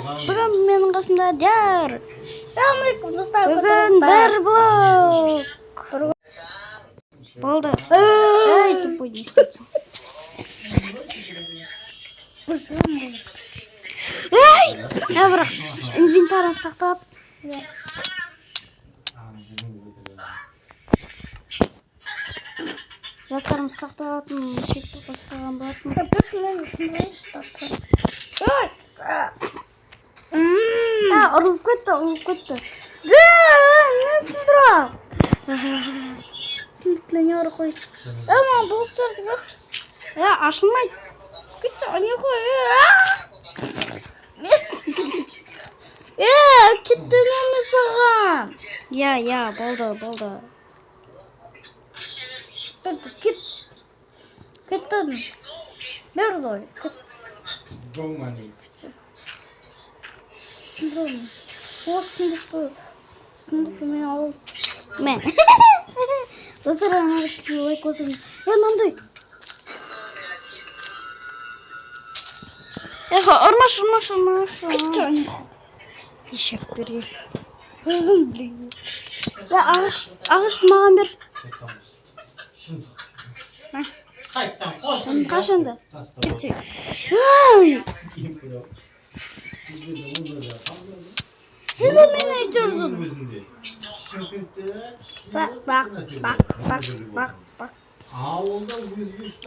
бүгін менің қасымда Диар. Ассалаумалейкум достар. Бүгін бір блок. Болды. Ай, тупой не істейсің. Ай! Я бірақ инвентарым сақтап. Заттарым сақталатын чекті қоспаған болатын. Ұрылып кетті. Не сұндырақ? Сұндықлы не ұры қой? Маған бұлықтарды бас. Ашылмайды. Кетті, не қой? Кетті неме саған? Болды. Кетті. Берді ой. Болманы. Сұндықты мен алып. Мен. Достар, анағышты лайк қосың. Мынандай. Ұрмаш. Ешек берген. Ағаш маған бер. Қашанды? Ай! Сен мені айтырдың. Бақ.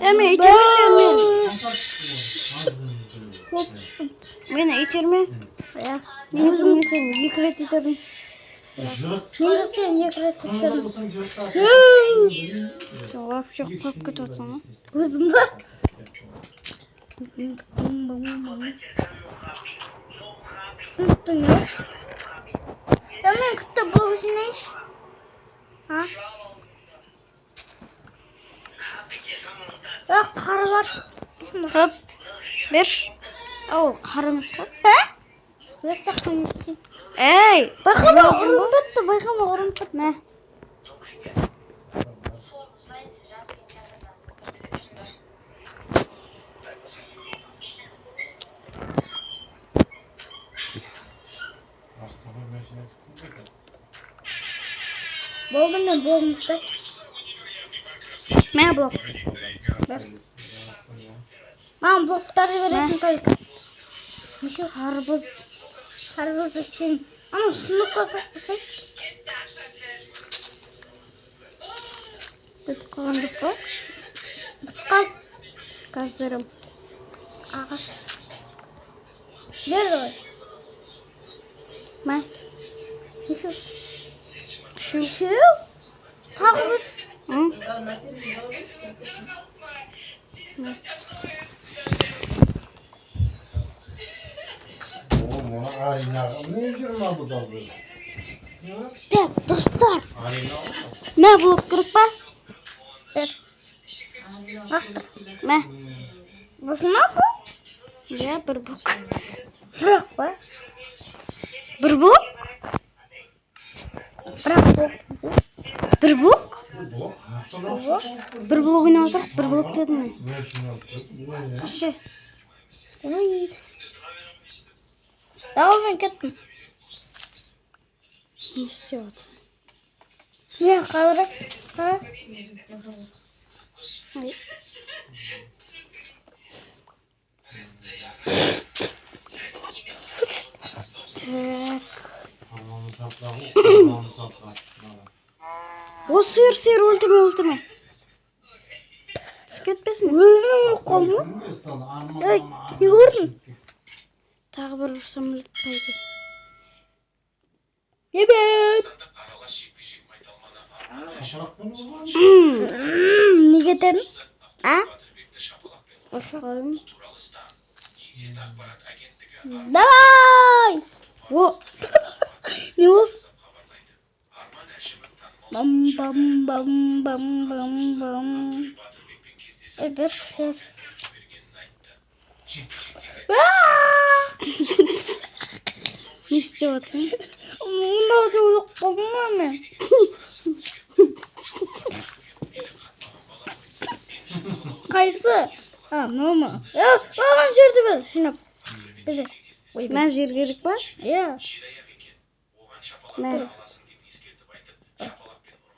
Әме, итермесен мен. Мені итерме. Негізі сен екі рет итердің. Негізі сен екі рет итердің. Сен вообще қойып кетіп отырсың, ма? Өзім ба? Мен күтті бұл үшін еш? Қары бар. Көп. Берш. Ол қары емес қой. Эй! Байқама ұрынып кетті. Мә. Болдым. Мә блок. Мам, блоктарды бересің той. Меше қарбыз үшін. Ана сұнық қосақ қосайт. Бітіп қалған жоқ па? Қал. Қаз берім. Ағаш. Бер ғой. Мә. Үшеу? Тағы бір. Так, достар. Мә болып кіріп па? Бер. Мә. Бұсына бұл? Иә, бір бұк. Бірақ па? Бір бұк? Бірақ бұк десе. Бір бұк? Бір бұк ойнап отырық, бір бұк дедім мен. Қашы. Дауыл мен кеттім. Не істеп отырсың? Мен қалырық. Осы сиыр өлтірме. Түсіп кетпесін. Өзінің қолы ма? Не көрдің? Тағы бір ұрсам өлтірмейді. Ебет! Не кетерін? Ошағым. Давай! Не ол? Бам. Бір шыр. Не істеп отырсың? Мұндауды өліп қалдым ма мен? Қайсы? Мама. Маған жерді бер, жинап. Бізе. Мен жер керек па? Иә. Мен.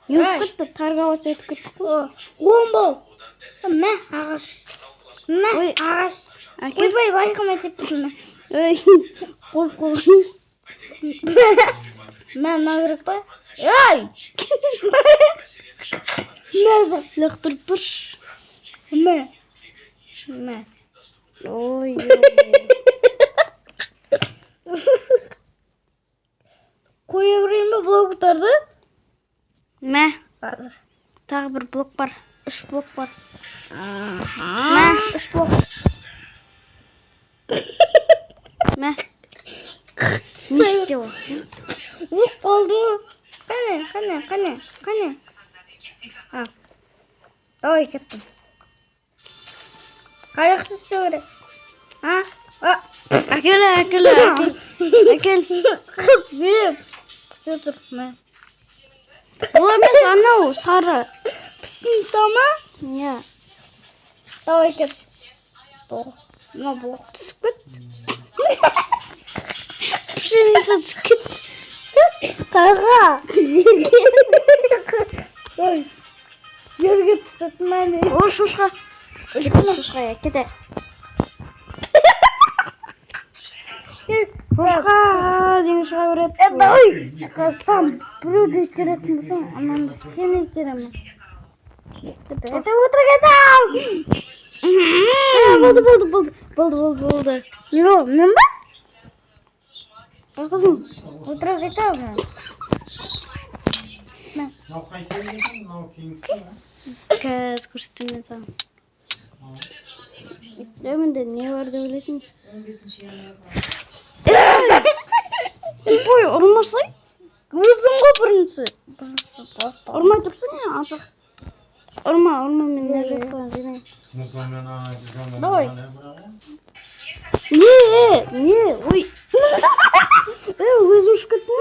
Yok кетті, торговаться етіп кеттік қой. Омбол. Мә, ағаш. Мә, Ой. ағаш. Әкел. Ойбай, байқамай теппесін. Ой, қойып қойыңыз. Мә, мына керек па? Ай! Мә, Лақтырып тұрш. мә. Мә. Ой, Қоя берейін бе блоктарды? Мә, Қазір. тағы бір блок бар. 3 блок бар. Мә, 3 блок. Мә. Не істеп отырсың? Ұлып қалдың ғой. Қане. А. Давай, кеттім. Қайрақты істеу керек. А? Әкел. Қыз берем. Тұр, мә. Ол емес, анау сары. Пісінса ма? Иә. Давай, кет. Тұр. Мына блок түсіп кет. Пшеница түсіп кетті. Қаға. Ой. Жерге түспет мәне. О, шошқа. Шошқа, я кете. Шошқа, деген шыға береді. Ой. Сам біреуді итеретін болсаң, ананды сен итеремін. Кете отыра кетем. Болды. Йо, мен ба? Қызым. Отыра кетем. Мынау қайсы екен? Мынау кеңісі ме? Қазір көрсетем мен саған. Менде не бар деп ойлайсың? 15-ші январьға. Тупой, ұрмасай. Өзің ғой бірінші. Ұрмай тұрсың я, ашық. Ұрма, мен не жоқ қойын жинай. Ну, сонымен ана жүзімді Давай. Не, ой. Өзім шүкеттім.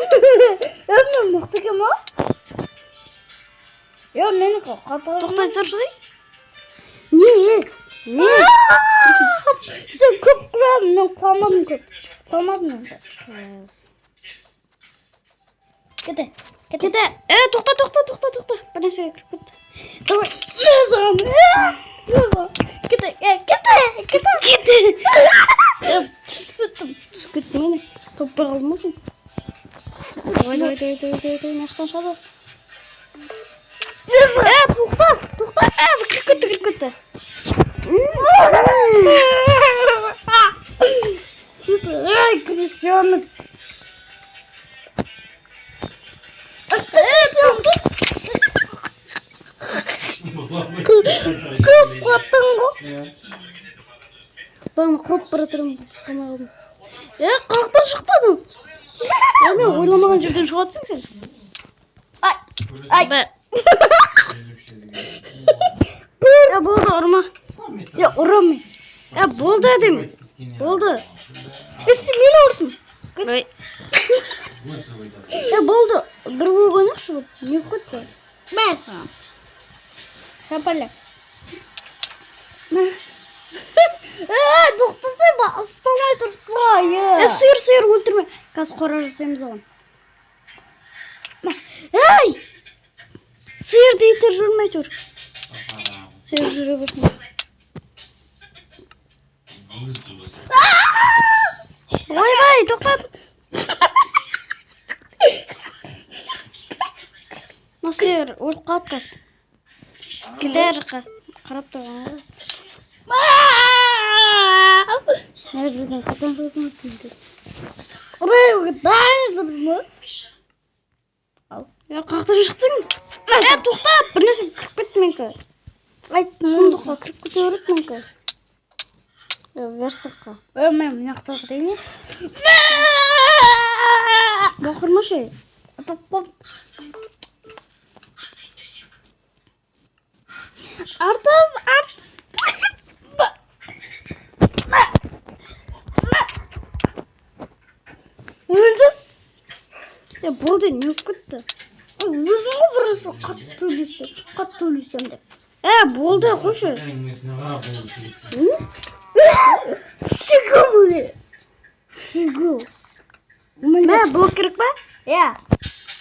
Мен мықты кем о? Йо, мені қатырып. Тоқтай тұрсың? Не? Сен көп құрамын, мен құламадым көп. Құламадым мен. Кете. Тоқта. Бір нәрсеге кіріп кетті. Давай. Кете. Түсіп кетті мені. Топпай қалмасын. Давай, нақтан шады. Тоқта. Кіріп кетті. Ай, крещенок. Көп қаттың ғой. Ben kop bırakırım. Kalktır çıktın. Ya ben oynamadan жерден шығатсың sen. Ay. Ya болды ұрма. Ya ұрам. Ya болды dedim. Болды. Сен мені ұрдың. Ой. Ya болды. Bir болып ойнақшы бұл. Не кетті? Мен саған. Шапалек. Тоқтасай ба, ұстамай тұрсай. Сиыр өлтірме. Қазір қора жасаймыз оған. Ай! Сиыр дейтір жүрмей тұр. Сиыр жүре берсін. Ойбай, тоқтат. Сиыр өліп қалды қаз. Келер қарап тұрған ғой. Nereden katan fazlasın ki? Oraya dağılır mı? Ya kalktın çıktın. Ya toxtat, bir нәрсе кіріп кетті менікі. Сұмдыққа кіріп кете береді менікі. Верстыққа. Мен мына жақта тұрайын. Бақырмашы. Артып. Өлді? Ya болды, не болып кетті? Өзің ғой бірінші қатты өлесем деп. Болды, қойшы. Әңгімесіне қарап болушы. Шыға бұле. Sügü. Mә, блок керек па? Ya.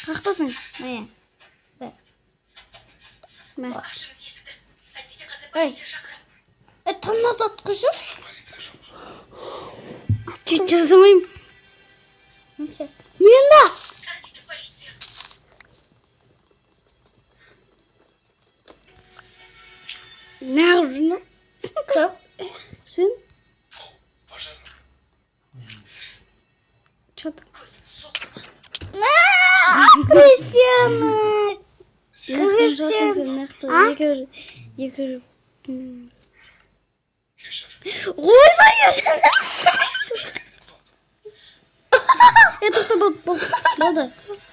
Қақтасың? Мә. Мә. Ey. Тонна таткышыр. Чуть жазамайым. Мен да. Неғып жүрдің? Сен? Чат. Крещеный. Неғып жасың сен, неғып? Екі. Ойбай, тоқта,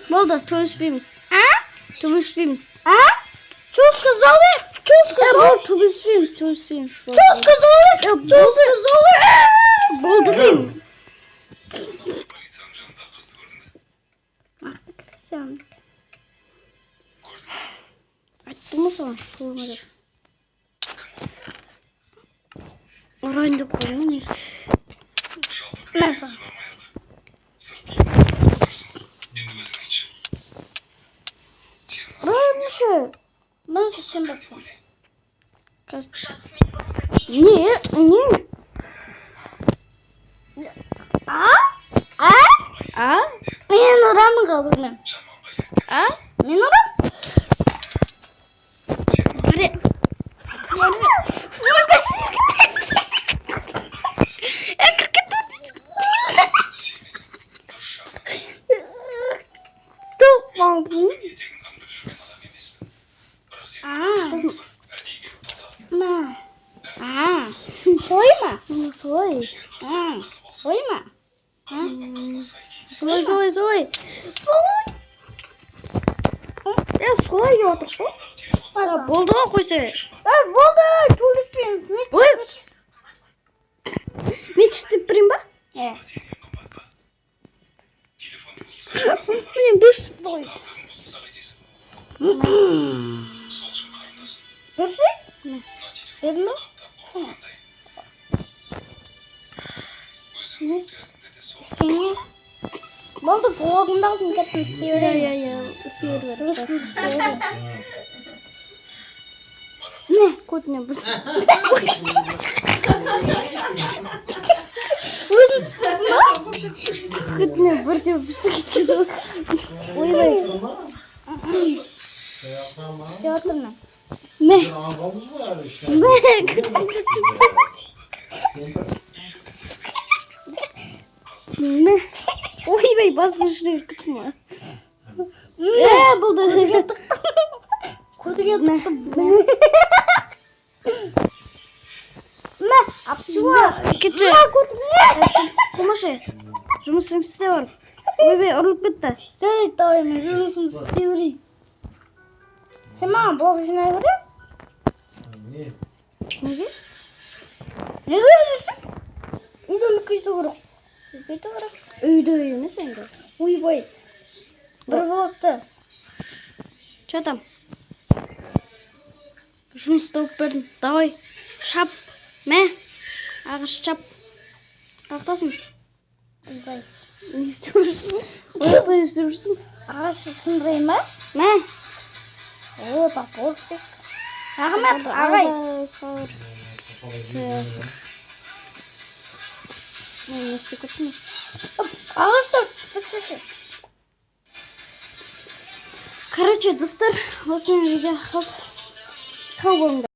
болды, төбелеспейміз. Төбелеспейміз. Что сказали? Что сказали? Төбелеспейміз. Что сказали? Что сказали? Болды деймін. Ақты Кристиан. Айттым ғой саған шуырма деп. Ұрайын деп қойдым ғой. Мәсі. Раньше. Раньше сен бассын. Не. Мен ұрамын қалдыр мен. Мен ұрам. Баре. Стоп, мампу. Сойма. Сой. Сойма. Сой. Я солай деп отыр ғой. Болды ғой қойса. Болды, төлеспеймін. Ой. Мен істеп берейін ба? Мен бес бой. Көрсей? Бердің бе? Істеме. Болды, блогымды алдым кеттім істей берейін. Істей бер. Жұмысымды істей берейін. Не, көтіне бір. Өзің спорттың ба? Көтіне бір деп жүрсе кеткен жоқ. Ойбай. İşte oturma. Ne? Ağzımız var işte. Ne? Ne? Ойбай, басын жүрек күтма. Болды. Көтіге тұқтым. Апчуа. Кетші. Қомашы. Жұмысым істе бар. Ойбай, ұрылып кетті. Жарайды, давай мен жұмысымды істей берейін. Сен маған блог жинай бере? Не? Неге? Неге өзірсің? Үйді үлкейту керек. Үлкейту керек. Үйді емес енді. Ойбай. Бір блогты. Че там? Жұмыс тауып бердім. Давай. Шап. Мә. Ағаш шап. Қақтасын. Ойбай. Не істеп жүрсің? Ояқта не істеп жүрсің? Ағашы сындырайын ба? Мә. О, тапорщик. Рахмет, ағай. Сауыр. Не істеп кеттім. Ағаштар пішеші. Короче, достар, осымен видео қалды. Сау болыңдар.